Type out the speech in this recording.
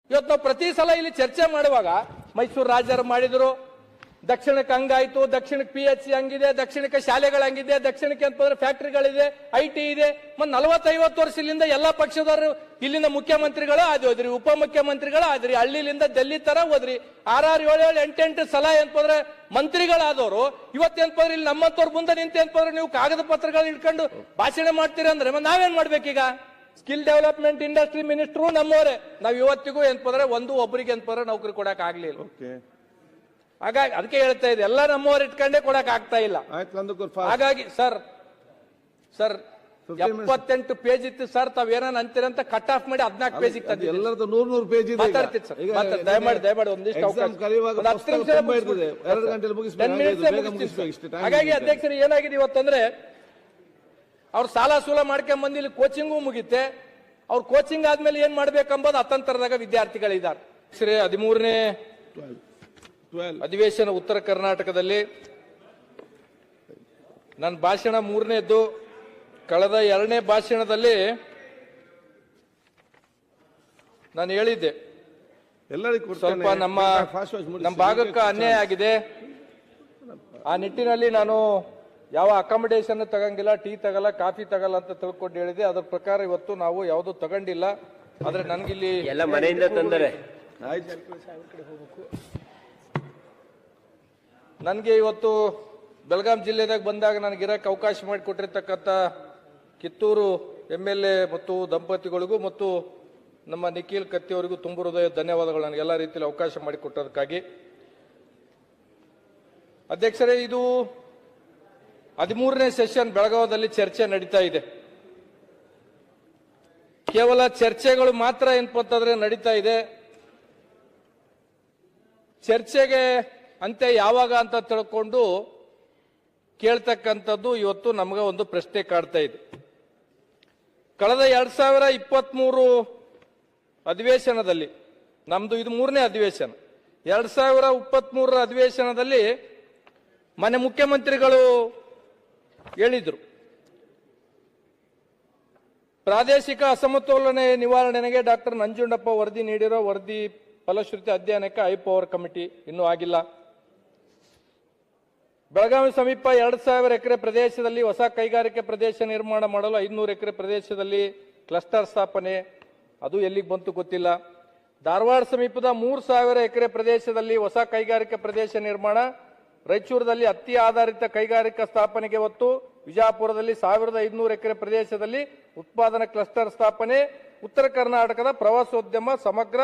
ಇವತ್ತು ನಾವು ಪ್ರತಿ ಸಲ ಇಲ್ಲಿ ಚರ್ಚೆ ಮಾಡುವಾಗ ಮೈಸೂರು ರಾಜರು ಮಾಡಿದ್ರು, ದಕ್ಷಿಣಕ್ಕೆ ಹಂಗಾಯ್ತು, ದಕ್ಷಿಣಕ್ಕೆ PHC ಹಂಗಿದೆ, ದಕ್ಷಿಣಕ್ಕೆ ಶಾಲೆಗಳು ಹಂಗಿದೆ, ದಕ್ಷಿಣಕ್ಕೆ ಅಂತಂದ್ರೆ ಫ್ಯಾಕ್ಟರಿಗಳಿದೆ, IT ಇದೆ. ಮತ್ತೆ 40-50 ವರ್ಷದಿಂದ ಎಲ್ಲಾ ಪಕ್ಷದವರು ಇಲ್ಲಿಂದ ಮುಖ್ಯಮಂತ್ರಿಗಳು ಆದ್ರಿ, ಉಪಮುಖ್ಯಮಂತ್ರಿಗಳು ಆದ್ರಿ, ಹಳ್ಳಿಲಿಂದ ಡೆಲ್ಲಿ ತರ ಹೋದ್ರಿ. 6, 7, 8 ಸಲ ಏನಂದ್ರೆ ಮಂತ್ರಿಗಳಾದವರು ಇವತ್ತೇನ್ಪಂದ್ರೆ ಇಲ್ಲಿ ನಮ್ಮಂತವ್ರ ಮುಂದೆ ನಿಂತೇನ್ಪಂದ್ರೆ ನೀವು ಕಾಗದ ಪತ್ರಗಳು ಇಟ್ಕೊಂಡು ಭಾಷಣ ಮಾಡ್ತೀರಾ ಅಂದ್ರೆ ನಾವೇನ್ ಮಾಡ್ಬೇಕೀಗ? ಸ್ಕಿಲ್ ಡೆವಲಪ್ಮೆಂಟ್ ಇಂಡಸ್ಟ್ರಿ ಮಿನಿಸ್ಟ್ರು ನಮ್ಮವರೇ. ನಾವ್ ಇವತ್ತಿಗೂ ಏನಂದ್ರೆ ಒಬ್ಬರಿಗೆ ಏನಂದ್ರೆ ನೌಕರಿ ಕೊಡಕ್ ಆಗ್ಲಿಲ್ಲ. ಹಾಗಾಗಿ ಅದಕ್ಕೆ ಹೇಳ್ತಾ ಇದೆ, ಎಲ್ಲ ನಮ್ಮವ್ರು ಇಟ್ಕೊಂಡೇ ಕೊಡಕ್ ಆಗ್ತಾ ಇಲ್ಲ. ಹಾಗಾಗಿ ಸರ್ 78 ಪೇಜ್ ಇತ್ತು ಸರ್, ತಾವೇನ ಅಂತೀರಂತ ಕಟ್ ಆಫ್ ಮಾಡಿ 14 ಪೇಜ್ ಎಲ್ಲರದ್ದು 100 ಪೇಜ್ ಇದೆ. ದಯಮಾಡಿ ಒಂದಿಷ್ಟು ಹಾಗಾಗಿ ಅಧ್ಯಕ್ಷರು ಏನಾಗಿದೆ ಇವತ್ತಂದ್ರೆ ಅವ್ರು ಸಾಲ ಸೂಲ ಮಾಡ್ಕೊಂಡ್ ಬಂದು ಇಲ್ಲಿ ಕೋಚಿಂಗು ಮುಗಿತೆ. ಅವ್ರ ಕೋಚಿಂಗ್ ಆದ್ಮೇಲೆ ಏನ್ ಮಾಡ್ಬೇಕಂಬೋದು ಅತಂತ್ರದಾಗ ವಿದ್ಯಾರ್ಥಿಗಳಿದ್ದಾರೆ. 13ನೇ ಅಧಿವೇಶನ ಉತ್ತರ ಕರ್ನಾಟಕದಲ್ಲಿ ನನ್ನ ಭಾಷಣ 3ನೇದ್ದು. ಕಳೆದ 2ನೇ ಭಾಷಣದಲ್ಲಿ ನಾನು ಹೇಳಿದ್ದೆ ಸ್ವಲ್ಪ ನಮ್ಮ ಭಾಗಕ್ಕೆ ಅನ್ಯಾಯ ಆಗಿದೆ. ಆ ನಿಟ್ಟಿನಲ್ಲಿ ನಾನು ಯಾವ ಅಕಾಮಿಡೇಷನ್ ತಗಂಗಿಲ್ಲ, ಟೀ ತಗಲ್ಲ, ಕಾಫಿ ತಗಲ್ಲ ಅಂತ ತಿಳ್ಕೊಂಡು ಹೇಳಿದೆ. ಅದ್ರ ಪ್ರಕಾರ ಇವತ್ತು ನಾವು ಯಾವುದು ತಗೊಂಡಿಲ್ಲ. ಆದ್ರೆ ನನ್ಗಿಲ್ಲಿ ಎಲ್ಲ ಮನೆಯಿಂದ ತಂದರೆ ನನ್ಗೆ ಇವತ್ತು ಬೆಳಗಾಂ ಜಿಲ್ಲೆದಾಗ ಬಂದಾಗ ನನಗಿರಕ್ಕೆ ಅವಕಾಶ ಮಾಡಿಕೊಟ್ಟಿರ್ತಕ್ಕಂಥ ಕಿತ್ತೂರು MLA ಮತ್ತು ದಂಪತಿಗಳಿಗೂ ಮತ್ತು ನಮ್ಮ ನಿಖಿಲ್ ಕತ್ತಿಯವರಿಗೂ ತುಂಬ ಹೃದಯ ಧನ್ಯವಾದಗಳು, ನನಗೆ ಎಲ್ಲ ರೀತಿಯಲ್ಲಿ ಅವಕಾಶ ಮಾಡಿಕೊಟ್ಟದಕ್ಕಾಗಿ. ಅಧ್ಯಕ್ಷರೇ, ಇದು 13ನೇ ಸೆಷನ್ ಬೆಳಗಾವದಲ್ಲಿ ಚರ್ಚೆ ನಡೀತಾ ಇದೆ. ಕೇವಲ ಚರ್ಚೆಗಳು ಮಾತ್ರ ಏನಪ್ಪಂತಂದ್ರೆ ನಡೀತಾ ಇದೆ. ಚರ್ಚೆಗೆ ಅಂತೆ ಯಾವಾಗ ಅಂತ ತಿಳ್ಕೊಂಡು ಕೇಳ್ತಕ್ಕಂಥದ್ದು ಇವತ್ತು ನಮಗೆ ಒಂದು ಪ್ರಶ್ನೆ ಕಾಡ್ತಾ ಇದೆ. ಕಳೆದ 2023 ಅಧಿವೇಶನದಲ್ಲಿ, ನಮ್ದು ಇದು 3ನೇ ಅಧಿವೇಶನ, 2023 ಅಧಿವೇಶನದಲ್ಲಿ ಮನೆ ಮುಖ್ಯಮಂತ್ರಿಗಳು ಹೇಳಿದ್ರು, ಪ್ರಾದೇಶಿಕ ಅಸಮತೋಲನೆ ನಿವಾರಣೆಗೆ ಡಾಕ್ಟರ್ ನಂಜುಂಡಪ್ಪ ವರದಿ ನೀಡಿರೋ ವರದಿ ಫಲಶ್ರುತಿ ಅಧ್ಯಯನಕ್ಕೆ ಹೈಪವರ್ ಕಮಿಟಿ ಇನ್ನೂ ಆಗಿಲ್ಲ. ಬೆಳಗಾವಿ ಸಮೀಪ 2000 ಎಕರೆ ಪ್ರದೇಶದಲ್ಲಿ ಹೊಸ ಕೈಗಾರಿಕೆ ಪ್ರದೇಶ ನಿರ್ಮಾಣ ಮಾಡಲು 500 ಎಕರೆ ಪ್ರದೇಶದಲ್ಲಿ ಕ್ಲಸ್ಟರ್ ಸ್ಥಾಪನೆ, ಅದು ಎಲ್ಲಿಗೆ ಬಂತು ಗೊತ್ತಿಲ್ಲ. ಧಾರವಾಡ ಸಮೀಪದ 3000 ಎಕರೆ ಪ್ರದೇಶದಲ್ಲಿ ಹೊಸ ಕೈಗಾರಿಕೆ ಪ್ರದೇಶ ನಿರ್ಮಾಣ, ರಾಯಚೂರದಲ್ಲಿ ಹತ್ತಿ ಆಧಾರಿತ ಕೈಗಾರಿಕಾ ಸ್ಥಾಪನೆಗೆ ಒತ್ತು, ವಿಜಯಪುರದಲ್ಲಿ 1500 ಎಕರೆ ಪ್ರದೇಶದಲ್ಲಿ ಉತ್ಪಾದನಾ ಕ್ಲಸ್ಟರ್ ಸ್ಥಾಪನೆ, ಉತ್ತರ ಕರ್ನಾಟಕದ ಪ್ರವಾಸೋದ್ಯಮ ಸಮಗ್ರ